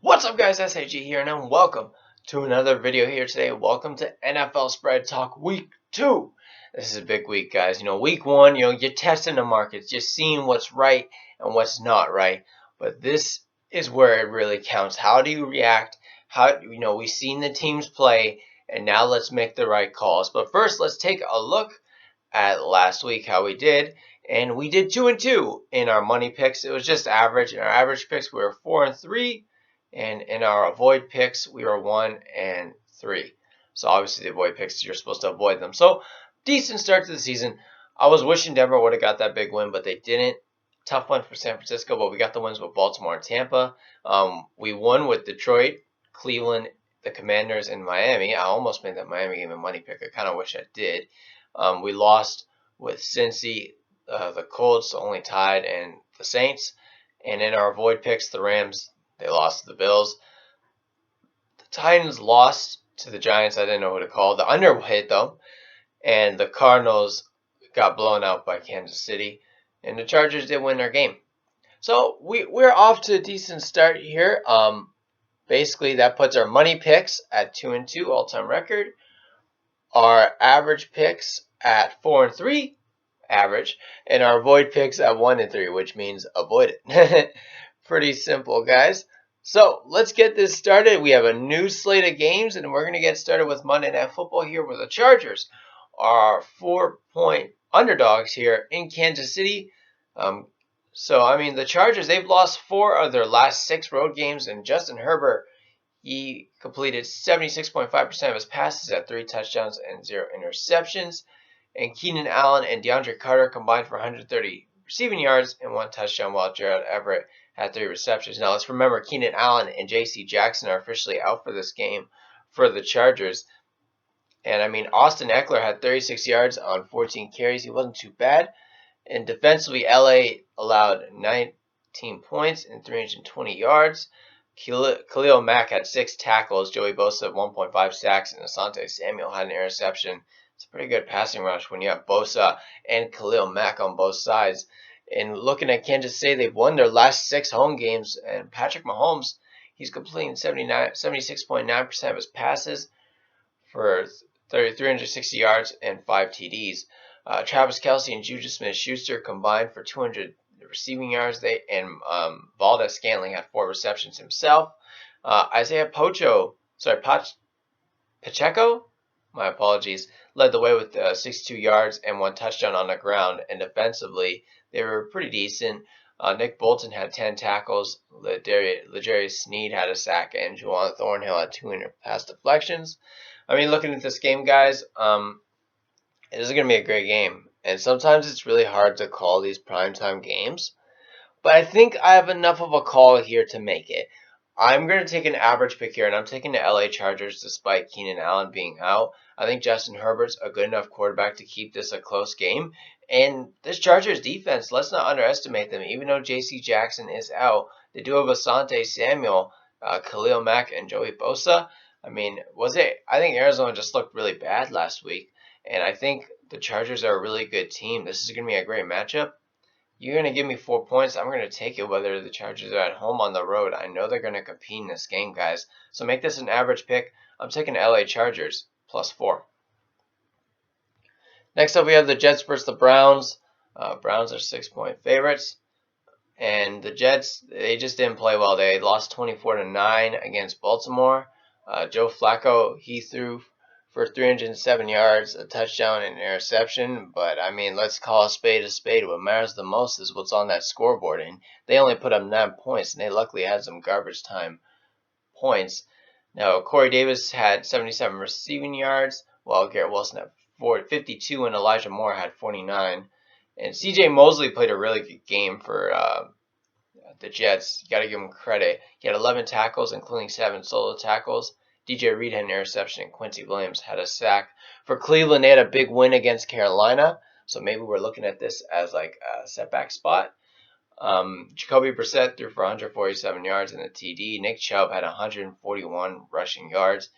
What's up guys, SAG here and welcome to another video here today. Welcome to NFL Spread Talk Week 2. This is a big week guys. Week 1, you're testing the markets, just seeing what's right and what's not right. But this is where it really counts. How do you react? We've seen the teams play and now let's make the right calls. But first, let's take a look at last week, how we did. And we did 2-2 in our money picks. It was just average. In our average picks, we were 4-3. And in our avoid picks, we were 1-3. So obviously the avoid picks, you're supposed to avoid them. So decent start to the season. I was wishing Denver would have got that big win, but they didn't. Tough one for San Francisco, but we got the wins with Baltimore and Tampa. We won with Detroit, Cleveland, the Commanders, and Miami. I almost made that Miami game a money pick. I kind of wish I did. We lost with Cincy, the Colts, only tied, and the Saints. And in our avoid picks, the Rams, they lost to the Bills. The Titans lost to the Giants. I didn't know who to call. The under hit, though. And the Cardinals got blown out by Kansas City. And the Chargers did win their game. So we're off to a decent start here. Basically, that puts our money picks at 2-2, all-time record. Our average picks at 4-3, average. And our avoid picks at 1-3, which means avoid it. Pretty simple, guys. So let's get this started. We have a new slate of games, and we're going to get started with Monday Night Football here, where the Chargers are 4-point underdogs here in Kansas City. The Chargers, they've lost 4 of their last 6 road games, and Justin Herbert, he completed 76.5% of his passes at 3 touchdowns and 0 interceptions. And Keenan Allen and DeAndre Carter combined for 130 receiving yards and 1 touchdown, while Gerald Everett had 3 receptions. Now, let's remember Keenan Allen and J.C. Jackson are officially out for this game for the Chargers. And, Austin Eckler had 36 yards on 14 carries. He wasn't too bad. And defensively, L.A. allowed 19 points and 320 yards. Khalil Mack had 6 tackles. Joey Bosa had 1.5 sacks. And Asante Samuel had an interception. It's a pretty good passing rush when you have Bosa and Khalil Mack on both sides. And looking at Kansas City, they've won their last 6 home games. And Patrick Mahomes, he's completing 76.9% of his passes for 360 yards and 5 TDs. Travis Kelce and Juju Smith-Schuster combined for 200 receiving yards. Valdez-Scantling had 4 receptions himself. Isaiah Pacheco, my apologies, led the way with 62 yards and 1 touchdown on the ground. And defensively, they were pretty decent. Nick Bolton had 10 tackles. L'Jarius Sneed had a sack, and Juwan Thornhill had 2 pass deflections. Looking at this game, guys, it is going to be a great game. And sometimes it's really hard to call these primetime games. But I think I have enough of a call here to make it. I'm going to take an average pick here, and I'm taking the LA Chargers despite Keenan Allen being out. I think Justin Herbert's a good enough quarterback to keep this a close game. And this Chargers defense, let's not underestimate them. Even though J.C. Jackson is out, they do have Asante Samuel, Khalil Mack, and Joey Bosa. I think Arizona just looked really bad last week. And I think the Chargers are a really good team. This is going to be a great matchup. You're going to give me 4 points. I'm going to take it whether the Chargers are at home or on the road. I know they're going to compete in this game, guys. So make this an average pick. I'm taking the LA Chargers +4. Next up, we have the Jets versus the Browns. Browns are 6-point favorites. And the Jets, they just didn't play well. They lost 24-9 against Baltimore. Joe Flacco, he threw for 307 yards, a touchdown, and an interception. But, let's call a spade a spade. What matters the most is what's on that scoreboard. And they only put up 9 points, and they luckily had some garbage time points. Now, Corey Davis had 77 receiving yards, while Garrett Wilson had 52, and Elijah Moore had 49. And C.J. Mosley played a really good game for the Jets. You got to give him credit. He had 11 tackles, including 7 solo tackles. DJ Reed had an interception, and Quincy Williams had a sack. For Cleveland, they had a big win against Carolina, so maybe we're looking at this as like a setback spot. Jacoby Brissett threw for 147 yards and a TD. Nick Chubb had 141 rushing yards.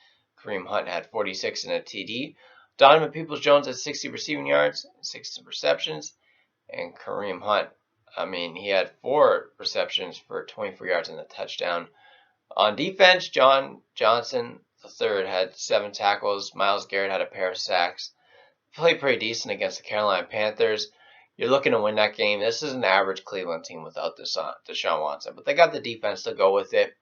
Kareem Hunt had 46 and a TD. Donovan Peoples-Jones had 60 receiving yards, 6 receptions, and Kareem Hunt, he had 4 receptions for 24 yards and a touchdown. On defense, John Johnson III had 7 tackles. Myles Garrett had a pair of sacks. Played pretty decent against the Carolina Panthers. You're looking to win that game. This is an average Cleveland team without Deshaun Watson, but they got the defense to go with it.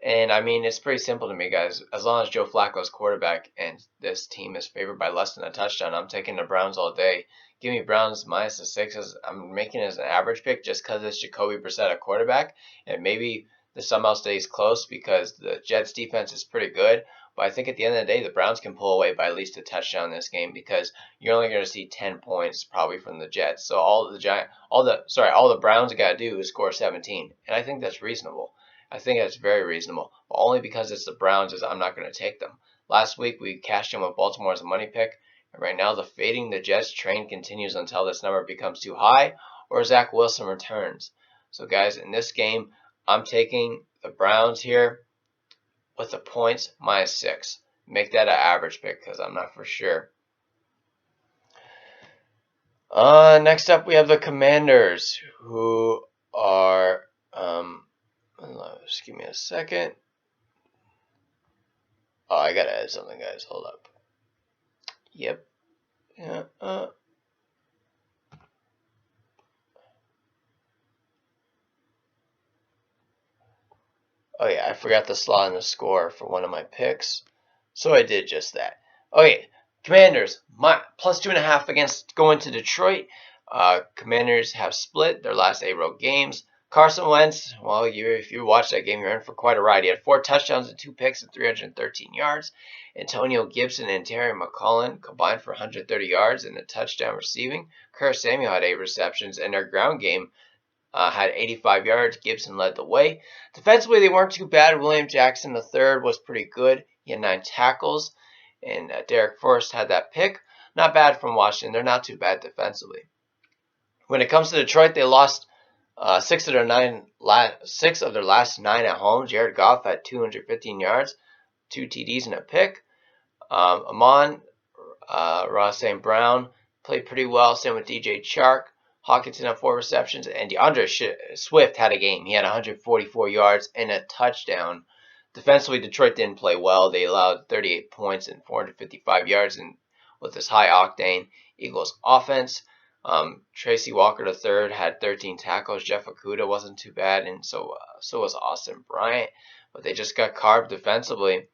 And I mean, it's pretty simple to me, guys. As long as Joe Flacco's quarterback and this team is favored by less than a touchdown, I'm taking the Browns all day. Give me Browns minus the 6. I'm making it as an average pick just because it's Jacoby Brissett at quarterback, and maybe the somehow stays close because the Jets defense is pretty good. But I think at the end of the day, the Browns can pull away by at least a touchdown in this game because you're only going to see 10 points probably from the Jets. So all the Browns got to do is score 17, and I think that's reasonable. I think that's very reasonable, but only because it's the Browns is I'm not going to take them. Last week we cashed in with Baltimore as a money pick, and right now the fading the Jets train continues until this number becomes too high or Zach Wilson returns. So guys, in this game, I'm taking the Browns here with the points minus 6. Make that an average pick because I'm not for sure. Next up we have the Commanders, who are just give me a second. Oh, I gotta add something, guys. Hold up. Yep. Yeah. Oh yeah, I forgot to slot in the score for one of my picks, so I did just that. Okay, Commanders plus 2.5 against going to Detroit. Commanders have split their last 8 road games. Carson Wentz, well, if you watch that game, you're in for quite a ride. He had 4 touchdowns and 2 picks and 313 yards. Antonio Gibson and Terry McLaurin combined for 130 yards and a touchdown receiving. Curtis Samuel had 8 receptions, and their ground game had 85 yards. Gibson led the way. Defensively, they weren't too bad. William Jackson III was pretty good. He had 9 tackles, and Derek Forrest had that pick. Not bad from Washington. They're not too bad defensively. When it comes to Detroit, they lost 6 of their last 9 at home. Jared Goff had 215 yards, 2 TDs and a pick. Ross St. Brown played pretty well. Same with DJ Chark. Hawkinson had 4 receptions, and DeAndre Swift had a game. He had 144 yards and a touchdown. Defensively, Detroit didn't play well. They allowed 38 points and 455 yards, and with this high octane Eagles offense. Tracy Walker III had 13 tackles. Jeff Okudah wasn't too bad, and so was Austin Bryant. But they just got carved defensively.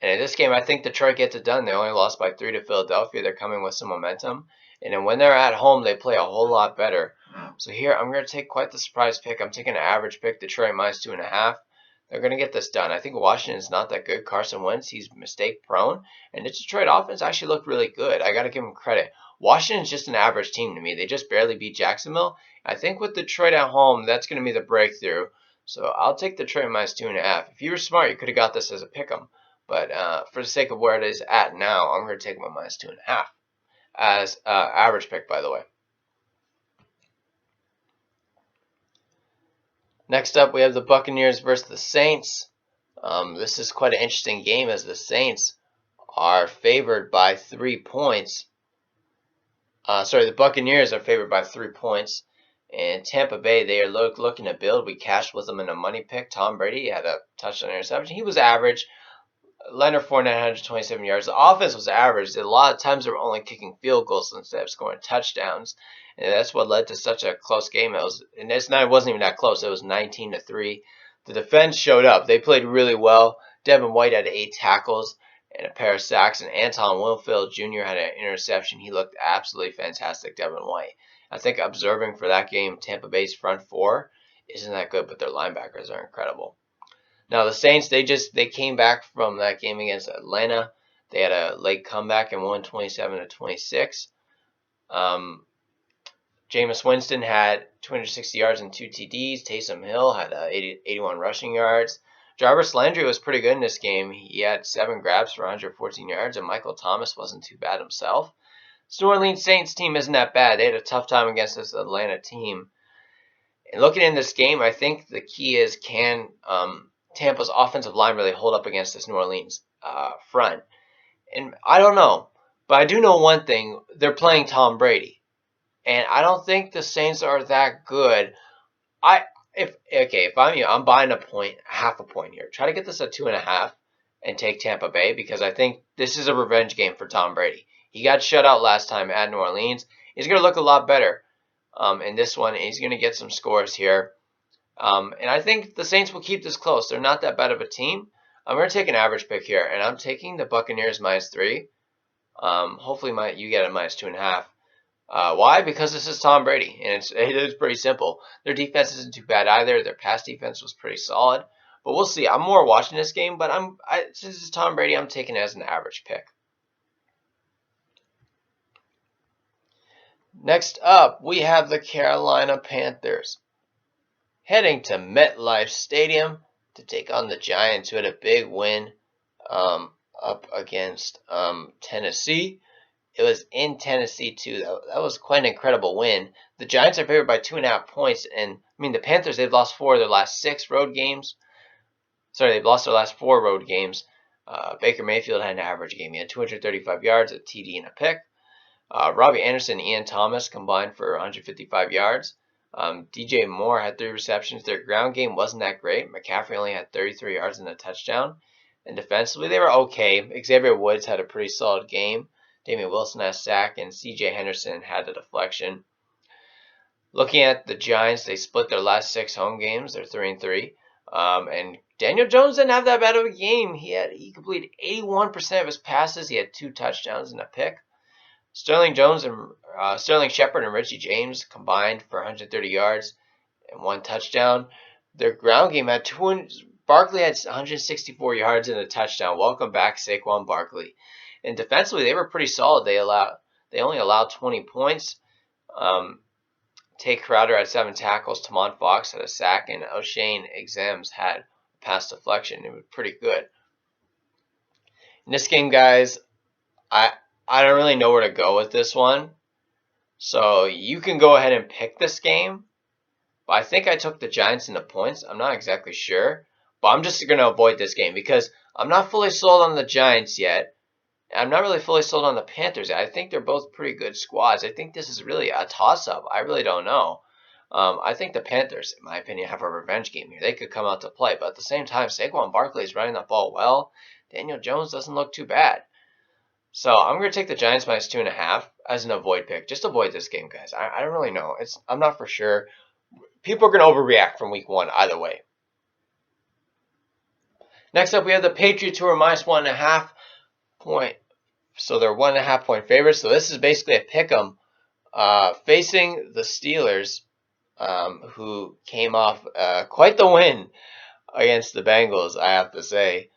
And in this game, I think Detroit gets it done. They only lost by 3 to Philadelphia. They're coming with some momentum. And then when they're at home, they play a whole lot better. So here, I'm going to take quite the surprise pick. I'm taking an average pick, Detroit minus 2.5. They're going to get this done. I think Washington is not that good. Carson Wentz, he's mistake prone. And the Detroit offense actually looked really good. I got to give them credit. Washington's just an average team to me. They just barely beat Jacksonville. I think with Detroit at home, that's going to be the breakthrough. So I'll take Detroit minus 2.5. If you were smart, you could have got this as a pick 'em. But for the sake of where it is at now, I'm going to take my minus 2.5 as average pick, by the way. Next up, we have the Buccaneers versus the Saints. This is quite an interesting game as the Saints are favored by 3 points. The Buccaneers are favored by 3 points. And Tampa Bay, they are looking to build. We cashed with them in a money pick. Tom Brady had a touchdown interception. He was average. Leonard Fournette had 127 yards. The offense was average. A lot of times they were only kicking field goals instead of scoring touchdowns. And that's what led to such a close game. It wasn't even that close. It was 19-3. The defense showed up. They played really well. Devin White had 8 tackles and a pair of sacks. And Anton Winfield Jr. had an interception. He looked absolutely fantastic, Devin White. I think observing for that game, Tampa Bay's front 4 isn't that good, but their linebackers are incredible. Now the Saints, they came back from that game against Atlanta. They had a late comeback and won 27-26. Jameis Winston had 260 yards and 2 TDs. Taysom Hill had 81 rushing yards. Jarvis Landry was pretty good in this game. He had 7 grabs for 114 yards, and Michael Thomas wasn't too bad himself. This New Orleans Saints team isn't that bad. They had a tough time against this Atlanta team. And looking in this game, I think the key is can Tampa's offensive line really hold up against this New Orleans front? And I don't know, but I do know one thing. They're playing Tom Brady. And I don't think the Saints are that good. if I'm you, I'm buying a point, half a point here. Try to get this at 2.5 and take Tampa Bay because I think this is a revenge game for Tom Brady. He got shut out last time at New Orleans. He's going to look a lot better in this one. And he's going to get some scores here. And I think the Saints will keep this close. They're not that bad of a team. I'm going to take an average pick here, and I'm taking the Buccaneers -3. Hopefully you get a -2.5. Why? Because this is Tom Brady, and it is pretty simple. Their defense isn't too bad either. Their pass defense was pretty solid. But we'll see. I'm more watching this game, but since it's Tom Brady, I'm taking it as an average pick. Next up, we have the Carolina Panthers heading to MetLife Stadium to take on the Giants, who had a big win up against Tennessee. It was in Tennessee, too. That was quite an incredible win. The Giants are favored by 2.5 points. And, I mean, the Panthers, they've lost 4 of their last 6 road games. Sorry, they've lost their last 4 road games. Baker Mayfield had an average game. He had 235 yards, a TD, and a pick. Robbie Anderson and Ian Thomas combined for 155 yards. DJ Moore had 3 receptions. Their ground game wasn't that great. McCaffrey only had 33 yards and a touchdown. And defensively, they were okay. Xavier Woods had a pretty solid game. Damian Wilson had a sack, and C.J. Henderson had a deflection. Looking at the Giants, they split their last 6 home games. They're 3-3. And Daniel Jones didn't have that bad of a game. He completed 81% of his passes. He had 2 touchdowns and a pick. Sterling Shepard and Richie James combined for 130 yards and 1 touchdown. Their ground game had Barkley had 164 yards and a touchdown. Welcome back, Saquon Barkley. And defensively, they were pretty solid. They only allowed 20 points. Tay Crowder had 7 tackles. Tamon Fox had a sack, and O'Shane Exams had a pass deflection. It was pretty good. In this game, guys, I don't really know where to go with this one. So you can go ahead and pick this game. But I think I took the Giants in the points. I'm not exactly sure. But I'm just going to avoid this game because I'm not fully sold on the Giants yet. I'm not really fully sold on the Panthers. I think they're both pretty good squads. I think this is really a toss-up. I really don't know. I think the Panthers, in my opinion, have a revenge game here. They could come out to play. But at the same time, Saquon Barkley is running the ball well. Daniel Jones doesn't look too bad. So I'm going to take the Giants -2.5 as an avoid pick. Just avoid this game, guys. I don't really know. I'm not for sure. People are going to overreact from week 1 either way. Next up, we have the Patriots, who are -1.5 point. So they're 1.5 point favorites. So this is basically a pick 'em facing the Steelers, who came off quite the win against the Bengals, I have to say.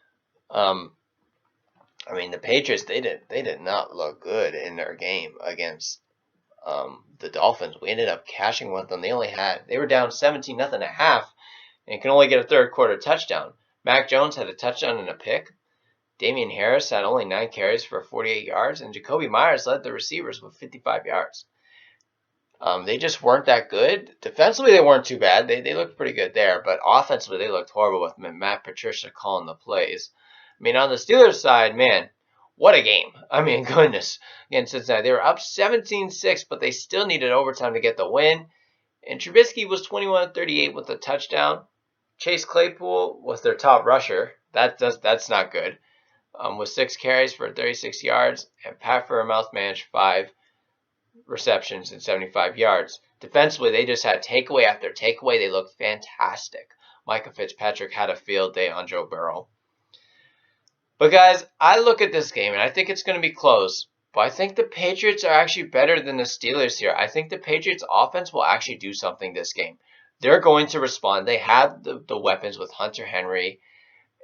I mean, the Patriots, they did not look good in their game against the Dolphins. We ended up cashing with them. They were down 17-0 at half and can only get a third quarter touchdown. Mac Jones had a touchdown and a pick. Damian Harris had only 9 carries for 48 yards, and Jacoby Myers led the receivers with 55 yards. They just weren't that good. Defensively, they weren't too bad. They looked pretty good there, but offensively, they looked horrible with Matt Patricia calling the plays. I mean, on the Steelers side, man, what a game. I mean, goodness. Against Cincinnati, they were up 17-6, but they still needed overtime to get the win. And Trubisky was 21-38 with a touchdown. Chase Claypool was their top rusher. That's not good. With 6 carries for 36 yards, and Pat Freiermuth managed 5 receptions and 75 yards. Defensively, they just had takeaway after takeaway. They looked fantastic. Micah Fitzpatrick had a field day on Joe Burrow. But guys, I look at this game, and I think it's going to be close. But I think the Patriots are actually better than the Steelers here. I think the Patriots offense will actually do something this game. They're going to respond. They have the weapons with Hunter Henry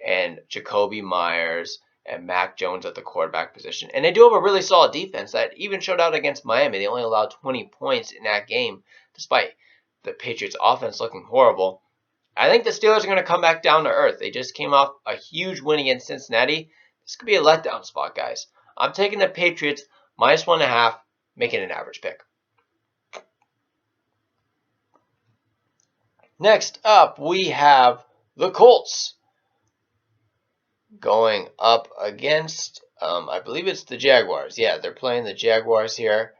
and Jacoby Myers and Mac Jones at the quarterback position. And they do have a really solid defense that even showed out against Miami. They only allowed 20 points in that game, despite the Patriots offense looking horrible. I think the Steelers are going to come back down to earth. They just came off a huge win against Cincinnati. This could be a letdown spot, guys. I'm taking the Patriots -1.5, making an average pick. Next up, we have the Colts going up against, I believe it's the Jaguars. Yeah, they're playing the Jaguars here.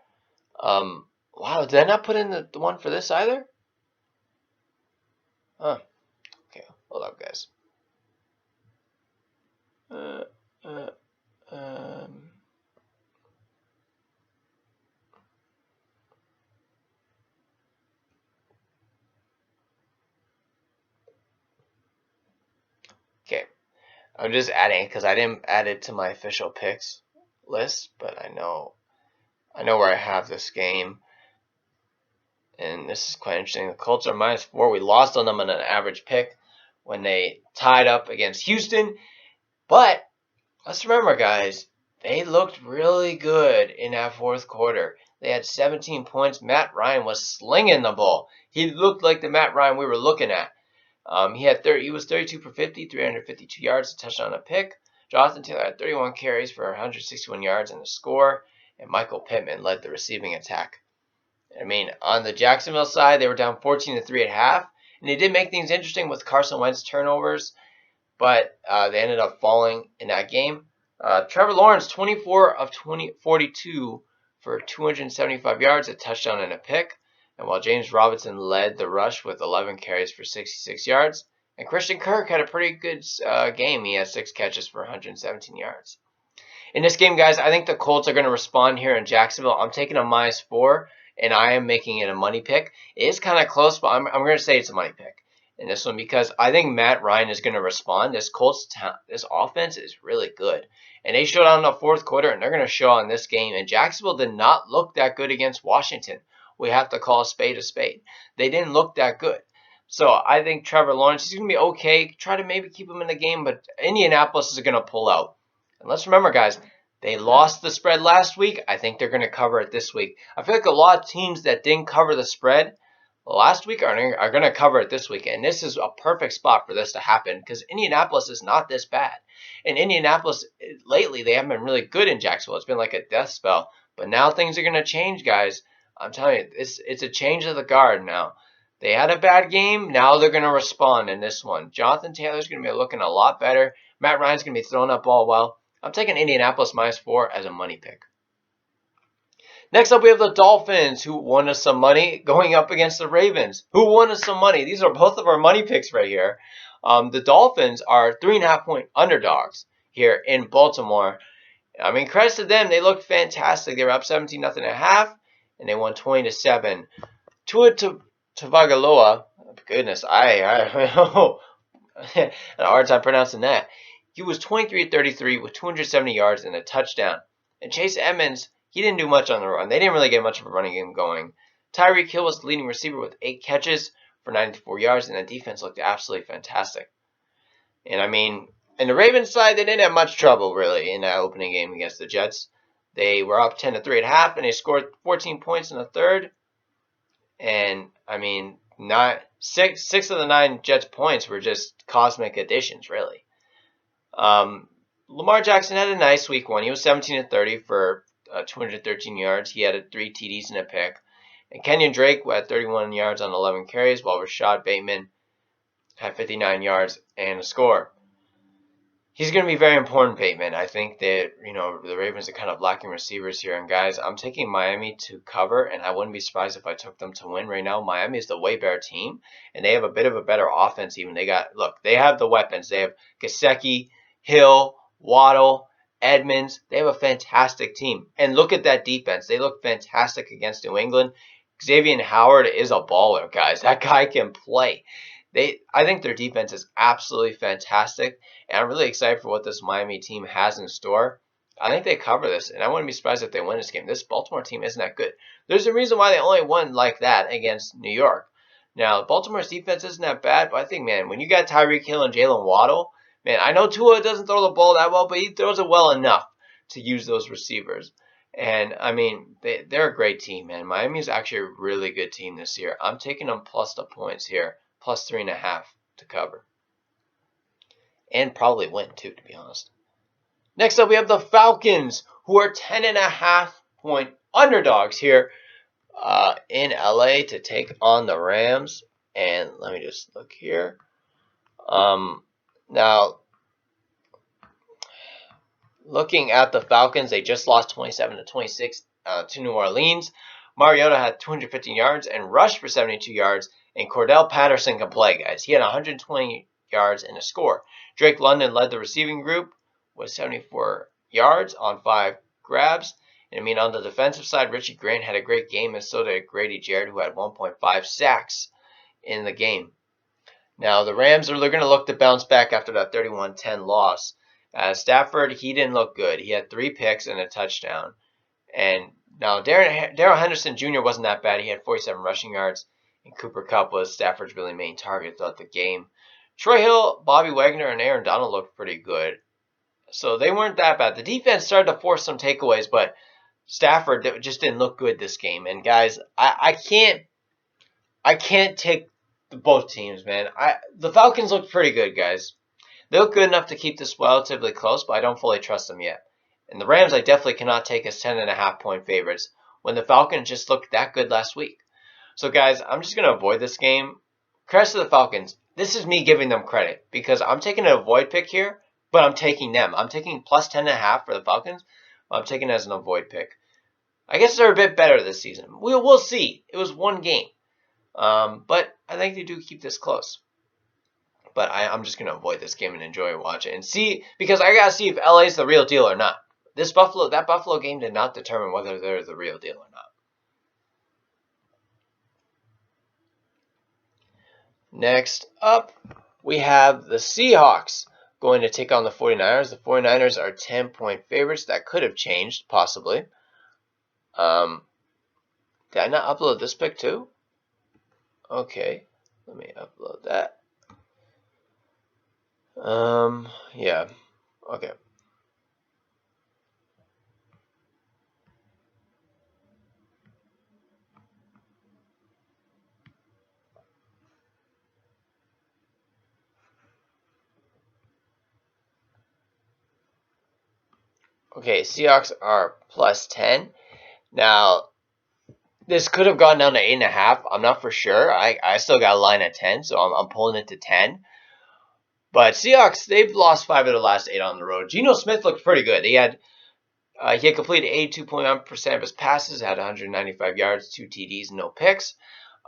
Wow, did I not put in the one for this either? Huh. Okay, hold up, guys. Uh, uh, um. Okay, I'm just adding it because I didn't add it to my official picks list, but I know where I have this game, and this is quite interesting. The Colts are -4. We lost on them on an average pick when they tied up against Houston, but let's remember, guys, they looked really good in that fourth quarter. They had 17 points. Matt Ryan was slinging the ball. He looked like the Matt Ryan we were looking at. He was 32 for 50, 352 yards, a touchdown, and a pick. Jonathan Taylor had 31 carries for 161 yards and a score, and Michael Pittman led the receiving attack. I mean, on the Jacksonville side, they were down 14-3 at half, and they did make things interesting with Carson Wentz turnovers, but they ended up falling in that game. Trevor Lawrence, 24 of 42 for 275 yards, a touchdown, and a pick. And while James Robinson led the rush with 11 carries for 66 yards, and Christian Kirk had a pretty good game. He had 6 catches for 117 yards. In this game, guys, I think the Colts are going to respond here in Jacksonville. I'm taking a -4, and I am making it a money pick. It is kind of close, but I'm going to say it's a money pick in this one because I think Matt Ryan is going to respond. This this offense is really good, and they showed out in the fourth quarter, and they're going to show out in this game. And Jacksonville did not look that good against Washington. We have to call a spade a spade. They didn't look that good. So I think Trevor Lawrence is going to be okay. Try to maybe keep him in the game, but Indianapolis is going to pull out. And let's remember, guys, they lost the spread last week. I think they're going to cover it this week. I feel like a lot of teams that didn't cover the spread last week are going to cover it this week. And this is a perfect spot for this to happen because Indianapolis is not this bad. And Indianapolis, lately, they haven't been really good in Jacksonville. It's been like a death spell. But now things are going to change, guys. I'm telling you, it's a change of the guard now. They had a bad game. Now they're going to respond in this one. Jonathan Taylor's going to be looking a lot better. Matt Ryan's going to be throwing that ball well. I'm taking Indianapolis -4 as a money pick. Next up, we have the Dolphins, who won us some money, going up against the Ravens, who won us some money. These are both of our money picks right here. The Dolphins are 3.5-point underdogs here in Baltimore. I mean, credit to them. They looked fantastic. They were up 17-0 at half, and they won 20-7. Tua Tagovailoa, goodness, I had a hard time pronouncing that. He was 23-33 with 270 yards and a touchdown. And Chase Edmonds, he didn't do much on the run. They didn't really get much of a running game going. Tyreek Hill was the leading receiver with 8 catches for 94 yards, and the defense looked absolutely fantastic. And I mean, in the Ravens side, they didn't have much trouble really in that opening game against the Jets. They were up 10-3 at half, and they scored 14 points in the third. And I mean, six of the 9 Jets points were just cosmic additions, really. Lamar Jackson had a nice week 1. He was 17-30 for 213 yards. He had 3 TDs and a pick. And Kenyon Drake had 31 yards on 11 carries, while Rashad Bateman had 59 yards and a score. He's going to be very important, Bateman. I think that, the Ravens are kind of lacking receivers here. And, guys, I'm taking Miami to cover, and I wouldn't be surprised if I took them to win right now. Miami is the way better team, and they have a bit of a better offense even. They have the weapons. They have Gesicki, Hill, Waddle, Edmonds. They have a fantastic team. And look at that defense. They look fantastic against New England. Xavier Howard is a baller, guys. That guy can play. I think their defense is absolutely fantastic, and I'm really excited for what this Miami team has in store. I think they cover this, and I wouldn't be surprised if they win this game. This Baltimore team isn't that good. There's a reason why they only won like that against New York. Now, Baltimore's defense isn't that bad, but I think, man, when you got Tyreek Hill and Jalen Waddle, man, I know Tua doesn't throw the ball that well, but he throws it well enough to use those receivers. And, I mean, they're a great team, man. Miami's actually a really good team this year. I'm taking them plus the points here. Plus 3.5 to cover. And probably win, too, to be honest. Next up, we have the Falcons, who are 10.5-point underdogs here in LA to take on the Rams. And let me just look here. Now, looking at the Falcons, they just lost 27-26 to New Orleans. Mariota had 215 yards and rushed for 72 yards. And Cordell Patterson can play, guys. He had 120 yards and a score. Drake London led the receiving group with 74 yards on 5 grabs. And I mean, on the defensive side, Richie Grant had a great game, and so did Grady Jarrett, who had 1.5 sacks in the game. Now, the Rams are going to look to bounce back after that 31-10 loss. Stafford, he didn't look good. He had 3 picks and a touchdown. And now, Darrell Henderson Jr. wasn't that bad. He had 47 rushing yards. And Cooper Kupp was Stafford's really main target throughout the game. Troy Hill, Bobby Wagner, and Aaron Donald looked pretty good. So they weren't that bad. The defense started to force some takeaways, but Stafford just didn't look good this game. And guys, I can't take both teams, man. The Falcons look pretty good, guys. They look good enough to keep this relatively close, but I don't fully trust them yet. And the Rams, I definitely cannot take as 10.5-point favorites when the Falcons just looked that good last week. So, guys, I'm just going to avoid this game. Credit to the Falcons. This is me giving them credit because I'm taking an avoid pick here, but I'm taking them. I'm taking plus 10.5 for the Falcons. I'm taking it as an avoid pick. I guess they're a bit better this season. We'll see. It was one game. But I think they do keep this close. But I'm just going to avoid this game and enjoy watching and see, because I got to see if LA's the real deal or not. That Buffalo game did not determine whether they're the real deal or not. Next up, we have the Seahawks going to take on the 49ers. The 49ers are 10-point favorites. That could have changed, possibly. Did I not upload this pick too? Okay, let me upload that. Yeah, okay. Okay, Seahawks are plus 10. Now, this could have gone down to 8.5. I'm not for sure. I still got a line at 10, so I'm pulling it to 10. But Seahawks, they've lost 5 of the last 8 on the road. Geno Smith looked pretty good. He had completed 82.1% of his passes, had 195 yards, 2 TDs, no picks.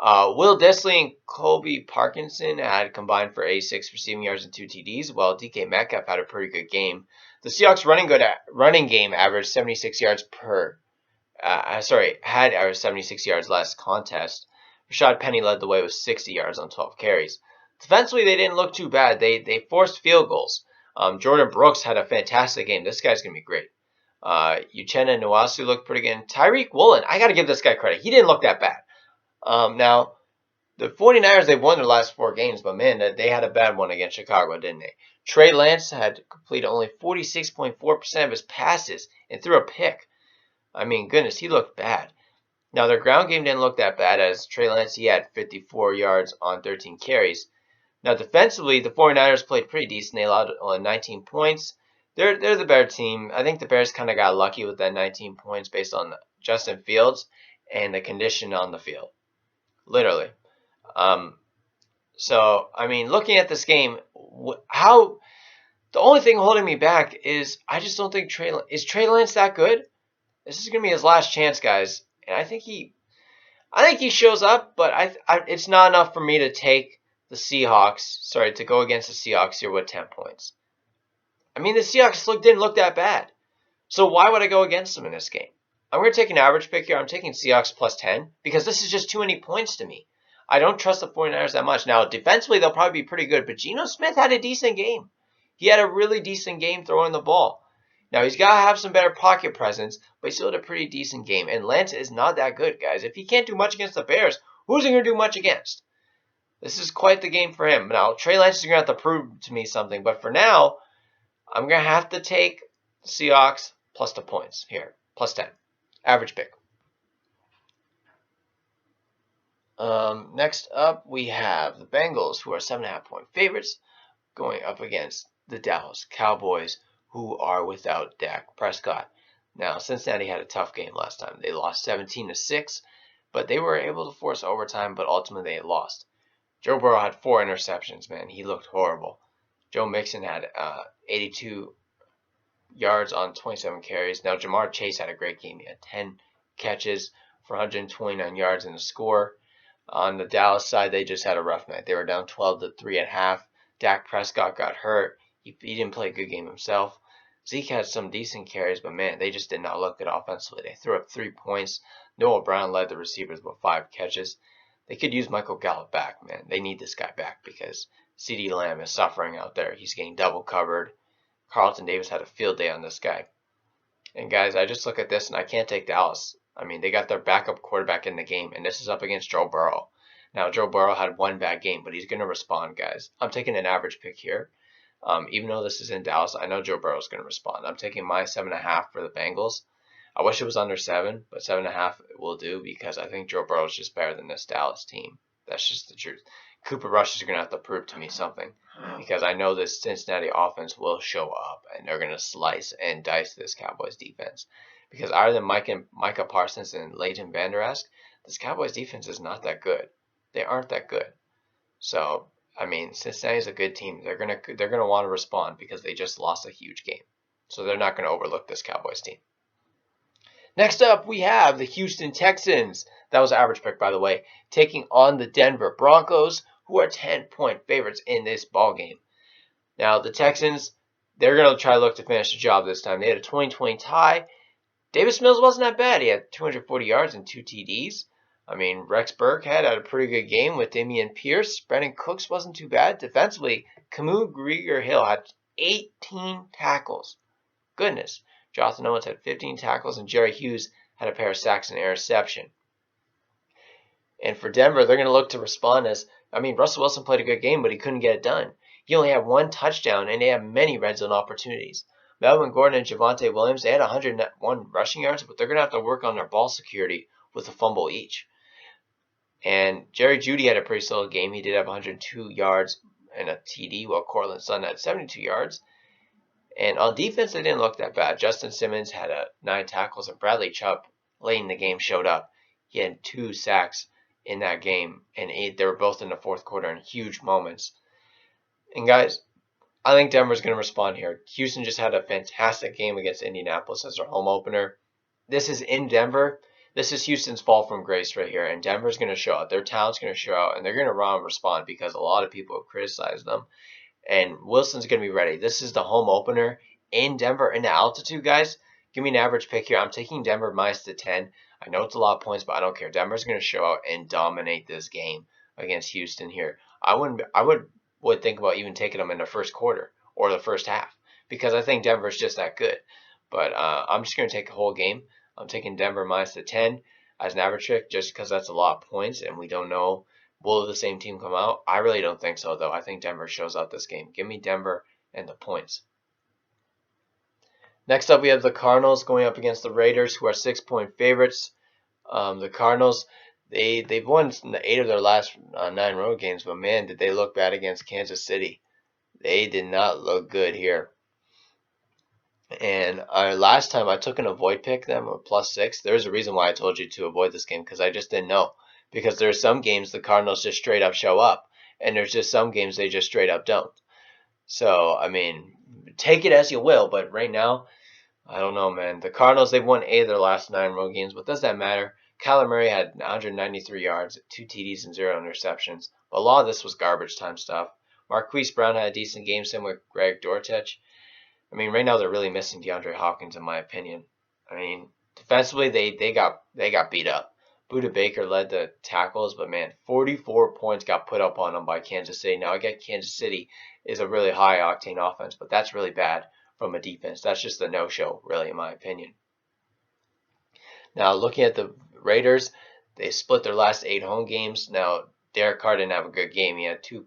Will Dissly and Colby Parkinson had combined for 86 receiving yards and 2 TDs, while DK Metcalf had a pretty good game. The Seahawks running game averaged 76 yards had averaged 76 yards last contest. Rashad Penny led the way with 60 yards on 12 carries. Defensively, they didn't look too bad. They forced field goals. Jordan Brooks had a fantastic game. This guy's going to be great. Uchenna Nwasu looked pretty good. Tyreek Woolen, I got to give this guy credit. He didn't look that bad. Now, the 49ers, they've won their last 4 games, but man, they had a bad one against Chicago, didn't they? Trey Lance had completed only 46.4% of his passes and threw a pick. I mean, goodness, he looked bad. Now, their ground game didn't look that bad, as Trey Lance, he had 54 yards on 13 carries. Now, defensively, the 49ers played pretty decent. They allowed only 19 points. They're the better team. I think the Bears kind of got lucky with that 19 points based on Justin Fields and the condition on the field. Literally. So, I mean, looking at this game, the only thing holding me back is I just don't think Trey Lance that good? This is going to be his last chance, guys. And I think he shows up, but it's not enough for me to take the Seahawks, to go against the Seahawks here with 10 points. I mean, the Seahawks didn't look that bad. So why would I go against them in this game? I'm going to take an average pick here. I'm taking Seahawks plus 10 because this is just too many points to me. I don't trust the 49ers that much. Now, defensively, they'll probably be pretty good, but Geno Smith had a decent game. He had a really decent game throwing the ball. Now, he's got to have some better pocket presence, but he still had a pretty decent game. And Lance is not that good, guys. If he can't do much against the Bears, who's he going to do much against? This is quite the game for him. Now, Trey Lance is going to have to prove to me something. But for now, I'm going to have to take the Seahawks plus the points here. Plus 10. Average pick. Next up, we have the Bengals, who are 7.5-point favorites, going up against the Dallas Cowboys, who are without Dak Prescott. Now, Cincinnati had a tough game last time. They lost 17-6, but they were able to force overtime, but ultimately they lost. Joe Burrow had 4 interceptions, man. He looked horrible. Joe Mixon had 82 yards on 27 carries. Now, Jamar Chase had a great game. He had 10 catches for 129 yards and a score. On the Dallas side, they just had a rough night. They were down 12-3 at half. Dak Prescott got hurt. He didn't play a good game himself. Zeke had some decent carries, but man, they just did not look good offensively. They threw up 3 points. Noah Brown led the receivers with 5 catches. They could use Michael Gallup back, man. They need this guy back because CeeDee Lamb is suffering out there. He's getting double covered. Carlton Davis had a field day on this guy. And guys, I just look at this and I can't take Dallas. I mean, they got their backup quarterback in the game, and this is up against Joe Burrow. Now, Joe Burrow had one bad game, but he's going to respond, guys. I'm taking an average pick here. Even though this is in Dallas, I know Joe Burrow is going to respond. I'm taking my 7.5 for the Bengals. I wish it was under 7, but 7.5 will do because I think Joe Burrow is just better than this Dallas team. That's just the truth. Cooper Rush is going to have to prove to me something because I know this Cincinnati offense will show up and they're going to slice and dice this Cowboys defense. Because other than Micah Parsons and Leighton Vander Esch, this Cowboys defense is not that good. They aren't that good. So, I mean, Cincinnati's a good team. They're gonna want to respond because they just lost a huge game. So they're not going to overlook this Cowboys team. Next up, we have the Houston Texans. That was an average pick, by the way, taking on the Denver Broncos, who are 10-point favorites in this ball game. Now, the Texans, they're going to try to look to finish the job this time. They had a 20-20 tie. Davis Mills wasn't that bad. He had 240 yards and 2 TDs. I mean, Rex Burkhead had a pretty good game with Dameon Pierce. Brandon Cooks wasn't too bad. Defensively, Camus Grieger-Hill had 18 tackles. Goodness. Jonathan Owens had 15 tackles, and Jerry Hughes had a pair of sacks and interception. And for Denver, they're going to look to respond as, I mean, Russell Wilson played a good game, but he couldn't get it done. He only had 1 touchdown, and they had many red zone opportunities. Melvin Gordon and Javonte Williams, they had 101 rushing yards, but they're going to have to work on their ball security with a fumble each. And Jerry Jeudy had a pretty solid game. He did have 102 yards and a TD, while Cortland Sutton had 72 yards. And on defense, they didn't look that bad. Justin Simmons had 9 tackles, and Bradley Chubb late in the game showed up. He had 2 sacks in that game, and they were both in the fourth quarter in huge moments. And guys, I think Denver's going to respond here. Houston just had a fantastic game against Indianapolis as their home opener. This is in Denver. This is Houston's fall from grace right here, and Denver's going to show out. Their talent's going to show out, and they're going to run and respond because a lot of people have criticized them. And Wilson's going to be ready. This is the home opener in Denver in the altitude, guys. Give me an average pick here. I'm taking Denver minus the 10. I know it's a lot of points, but I don't care. Denver's going to show out and dominate this game against Houston here. I would think about even taking them in the first quarter or the first half because I think Denver's just that good. But I'm just going to take the whole game. I'm taking Denver minus the 10 as an average pick just because that's a lot of points and we don't know. Will the same team come out? I really don't think so, though. I think Denver shows out this game. Give me Denver and the points. Next up, we have the Cardinals going up against the Raiders, who are 6-point favorites. The Cardinals, they've won 8 of their last 9 road games, but man, did they look bad against Kansas City. They did not look good here. And last time I took an avoid pick them with +6. There's a reason why I told you to avoid this game because I just didn't know. Because there's some games the Cardinals just straight up show up, and there's just some games they just straight up don't. So, I mean, take it as you will, but right now, I don't know, man. The Cardinals, they've won 8 of their last 9 road games, but does that matter? Kyler Murray had 193 yards, 2 TDs, and 0 interceptions. But a lot of this was garbage time stuff. Marquise Brown had a decent game, same with Greg Dortch. I mean, right now they're really missing DeAndre Hopkins, in my opinion. I mean, defensively, they got beat up. Budda Baker led the tackles, but man, 44 points got put up on them by Kansas City. Now, I get Kansas City is a really high-octane offense, but that's really bad from a defense. That's just a no-show, really, in my opinion. Now, looking at the Raiders, they split their last 8 home games. Now, Derek Carr didn't have a good game. He had 3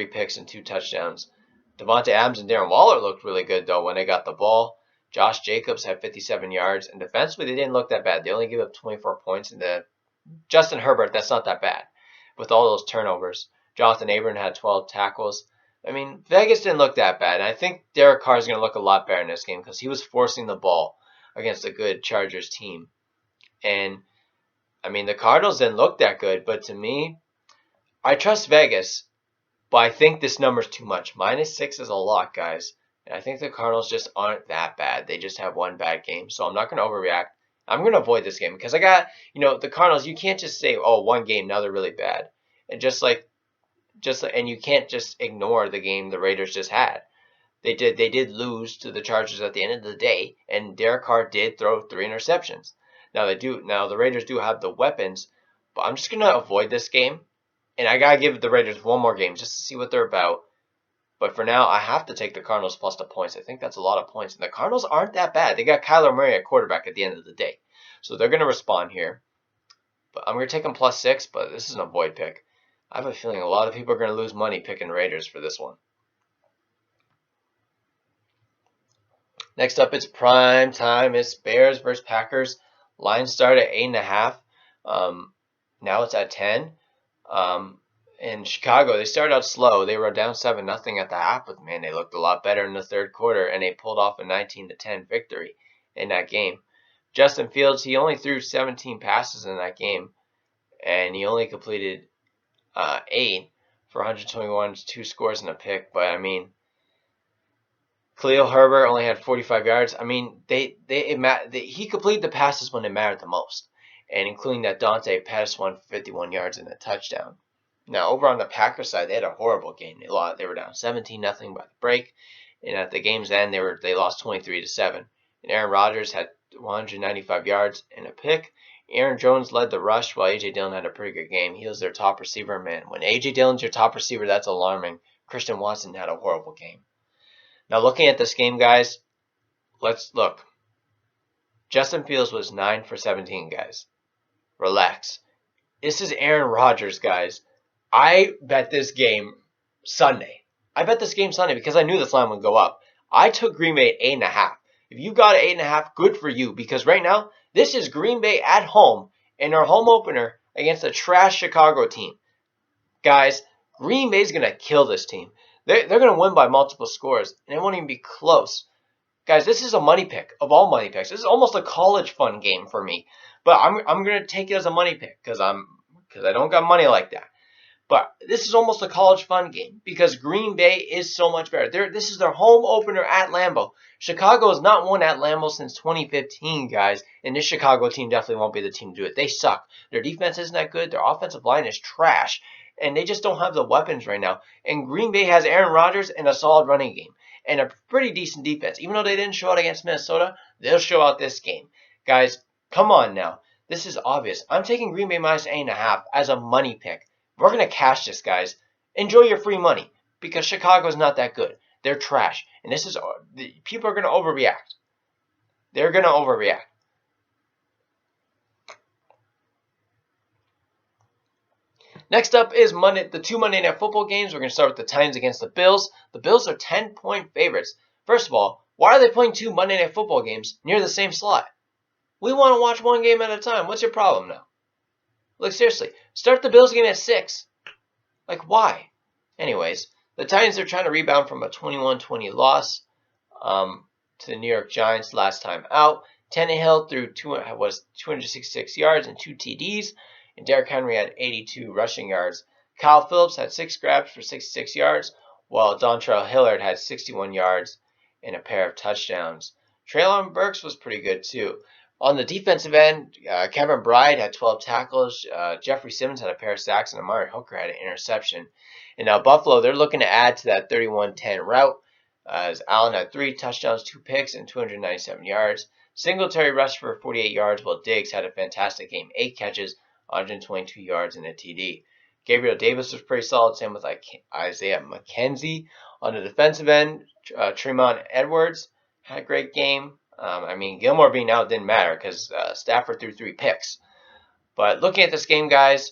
picks and 2 touchdowns. Devontae Adams and Darren Waller looked really good, though, when they got the ball. Josh Jacobs had 57 yards, and defensively, they didn't look that bad. They only gave up 24 points. And Justin Herbert, that's not that bad with all those turnovers. Jonathan Abram had 12 tackles. I mean, Vegas didn't look that bad. And I think Derek Carr is going to look a lot better in this game because he was forcing the ball against a good Chargers team. And, I mean, the Cardinals didn't look that good, but to me, I trust Vegas, but I think this number's too much. -6 is a lot, guys. And I think the Cardinals just aren't that bad. They just have one bad game. So I'm not going to overreact. I'm going to avoid this game because I got, the Cardinals. You can't just say, oh, one game, now they're really bad. And and you can't just ignore the game the Raiders just had. They did lose to the Chargers at the end of the day, and Derek Carr did throw 3 interceptions. Now the Raiders do have the weapons, but I'm just going to avoid this game. And I got to give the Raiders one more game just to see what they're about. But for now, I have to take the Cardinals plus the points. I think that's a lot of points. And the Cardinals aren't that bad. They got Kyler Murray at quarterback at the end of the day. So they're going to respond here. But I'm going to take them plus 6, but this is an avoid pick. I have a feeling a lot of people are going to lose money picking Raiders for this one. Next up, it's prime time. It's Bears versus Packers. Line started at 8.5. Now it's at 10. In Chicago, they started out slow. They were down 7-0 at the half, but man, they looked a lot better in the third quarter, and they pulled off a 19-10 victory in that game. Justin Fields, he only threw 17 passes in that game, and he only completed 8 for 121, 2 scores and a pick. But I mean, Khalil Herbert only had 45 yards. I mean, he completed the passes when it mattered the most, and including that Dante Pettis won 51 yards and a touchdown. Now, over on the Packers side, they had a horrible game. They were down 17-0 by the break, and at the game's end, they lost 23-7. And Aaron Rodgers had 195 yards and a pick. Aaron Jones led the rush, while A.J. Dillon had a pretty good game. He was their top receiver, man. When A.J. Dillon's your top receiver, that's alarming. Christian Watson had a horrible game. Now, looking at this game, guys, let's look. Justin Fields was 9 for 17, guys. Relax. This is Aaron Rodgers, guys. I bet this game Sunday. Because I knew this line would go up. I took Green Bay at 8.5. If you got it 8.5, good for you. Because right now, this is Green Bay at home in their home opener against a trash Chicago team. Guys, Green Bay's going to kill this team. They're going to win by multiple scores, and it won't even be close. Guys, this is a money pick of all money picks. This is almost a college fun game for me. But I'm going to take it as a money pick because I don't got money like that. But this is almost a college fun game because Green Bay is so much better. This is their home opener at Lambeau. Chicago has not won at Lambeau since 2015, guys. And this Chicago team definitely won't be the team to do it. They suck. Their defense isn't that good. Their offensive line is trash. And they just don't have the weapons right now. And Green Bay has Aaron Rodgers and a solid running game. And a pretty decent defense. Even though they didn't show out against Minnesota, they'll show out this game. Guys, come on now. This is obvious. I'm taking Green Bay minus 8.5 as a money pick. We're going to cash this, guys. Enjoy your free money because Chicago's not that good. They're trash. And people are going to overreact. They're going to overreact. Next up is the 2 Monday Night Football games. We're going to start with the Titans against the Bills. The Bills are 10-point favorites. First of all, why are they playing 2 Monday Night Football games near the same slot? We want to watch one game at a time. What's your problem now? Like, seriously, start the Bills game at 6. Like, why? Anyways, the Titans are trying to rebound from a 21-20 loss to the New York Giants last time out. Tannehill threw 266 yards and 2 TDs, and Derrick Henry had 82 rushing yards. Kyle Phillips had 6 grabs for 66 yards, while Dontrell Hilliard had 61 yards and a pair of touchdowns. Treylon Burks was pretty good, too. On the defensive end, Kevin Bride had 12 tackles. Jeffrey Simmons had a pair of sacks, and Amari Hooker had an interception. And now Buffalo, they're looking to add to that 31-10 route. As Allen had 3 touchdowns, 2 picks, and 297 yards. Singletary rushed for 48 yards, while Diggs had a fantastic game. 8 catches, 122 yards, and a TD. Gabriel Davis was pretty solid. Same with Isaiah McKenzie. On the defensive end, Tremont Edwards had a great game. Gilmore being out didn't matter because Stafford threw 3 picks. But looking at this game, guys,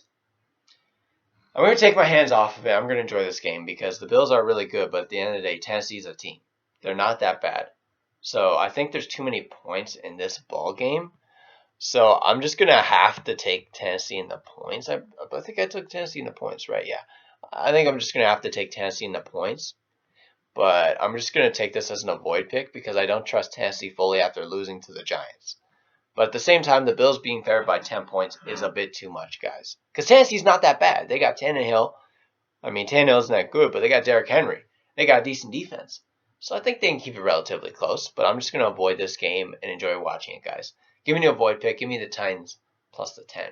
I'm going to take my hands off of it. I'm going to enjoy this game because the Bills are really good, but at the end of the day, Tennessee's a team. They're not that bad. So I think there's too many points in this ball game. So I'm just going to have to take Tennessee in the points. I think I took Tennessee in the points, right? Yeah. I think I'm just going to have to take Tennessee in the points. But I'm just going to take this as an avoid pick because I don't trust Tennessee fully after losing to the Giants. But at the same time, the Bills being favored by 10 points is a bit too much, guys. Because Tennessee's not that bad. They got Tannehill. Tannehill isn't that good, but they got Derrick Henry. They got a decent defense. So I think they can keep it relatively close. But I'm just going to avoid this game and enjoy watching it, guys. Give me the avoid pick. Give me the Titans plus the 10.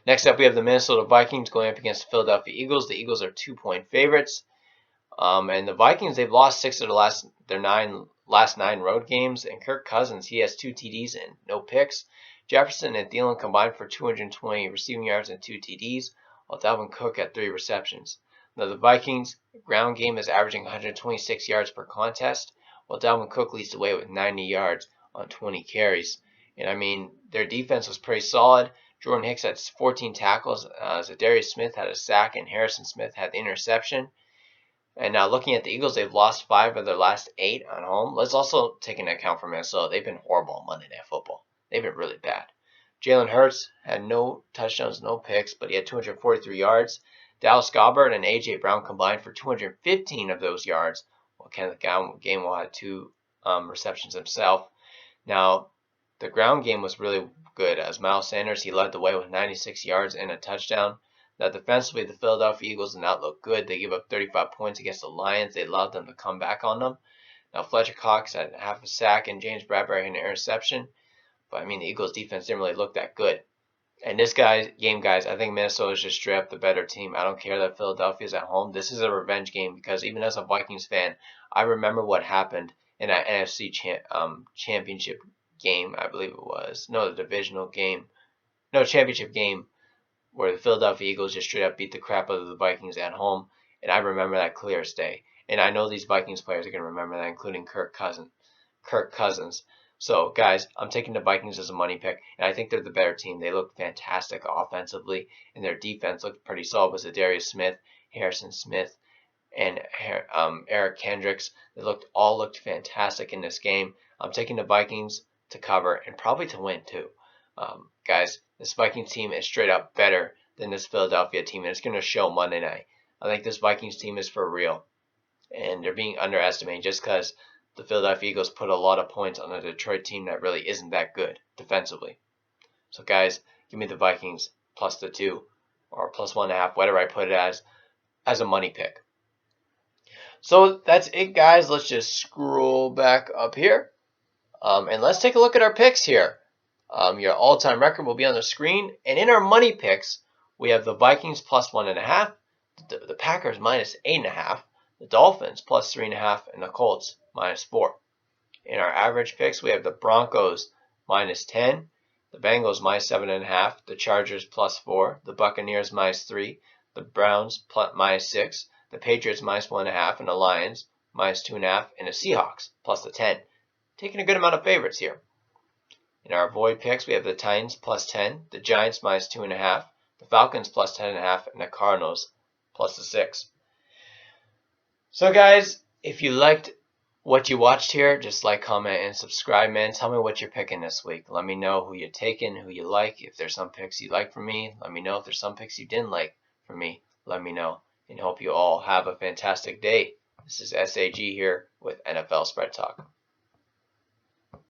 Next up, we have the Minnesota Vikings going up against the Philadelphia Eagles. The Eagles are 2-point favorites. And the Vikings, they've lost 6 of their last 9 road games. And Kirk Cousins, he has 2 TDs and no picks. Jefferson and Thielen combined for 220 receiving yards and 2 TDs, while Dalvin Cook had 3 receptions. Now, the Vikings' ground game is averaging 126 yards per contest, while Dalvin Cook leads the way with 90 yards on 20 carries. And, I mean, their defense was pretty solid. Jordan Hicks had 14 tackles. Zadarius Smith had a sack, and Harrison Smith had the interception. And now looking at the Eagles, they've lost 5 of their last 8 at home. Let's also take into account for Minnesota. They've been horrible on Monday Night Football. They've been really bad. Jalen Hurts had no touchdowns, no picks, but he had 243 yards. Dallas Goedert and A.J. Brown combined for 215 of those yards, while Kenneth Gainwell had 2 receptions himself. Now, the ground game was really good, as Miles Sanders, he led the way with 96 yards and a touchdown. Now, defensively, the Philadelphia Eagles did not look good. They gave up 35 points against the Lions. They allowed them to come back on them. Now, Fletcher Cox had half a sack, and James Bradbury had an interception. But, I mean, the Eagles' defense didn't really look that good. And this game, guys, I think Minnesota's just straight up the better team. I don't care that Philadelphia's at home. This is a revenge game because even as a Vikings fan, I remember what happened in that NFC championship game, I believe it was. No, the divisional game. No, championship game where the Philadelphia Eagles just straight up beat the crap out of the Vikings at home. And I remember that clear as day. And I know these Vikings players are going to remember that, including Kirk Cousins. So, guys, I'm taking the Vikings as a money pick, and I think they're the better team. They look fantastic offensively, and their defense looked pretty solid with Zadarius Smith, Harrison Smith, and Eric Kendricks. They all looked fantastic in this game. I'm taking the Vikings to cover and probably to win, too. Guys, this Vikings team is straight up better than this Philadelphia team, and it's going to show Monday night. I think this Vikings team is for real, and they're being underestimated just because the Philadelphia Eagles put a lot of points on a Detroit team that really isn't that good defensively. So, guys, give me the Vikings plus the 2 or plus 1.5, whatever I put it as a money pick. So that's it, guys. Let's just scroll back up here, and let's take a look at our picks here. Your all-time record will be on the screen, and in our money picks, we have the Vikings plus 1.5, the Packers minus 8.5, the Dolphins plus 3.5, and the Colts minus 4. In our average picks, we have the Broncos minus 10, the Bengals minus 7.5, the Chargers plus 4, the Buccaneers minus 3, the Browns minus 6, the Patriots minus 1.5, and the Lions minus 2.5, and the Seahawks plus the 10. Taking a good amount of favorites here. In our avoid picks, we have the Titans plus 10, the Giants minus 2.5, the Falcons plus 10.5, and the Cardinals plus the 6. So, guys, if you liked what you watched here, just like, comment, and subscribe, man. Tell me what you're picking this week. Let me know who you're taking, who you like. If there's some picks you like from me, let me know. If there's some picks you didn't like from me, let me know. And hope you all have a fantastic day. This is SAG here with NFL Spread Talk.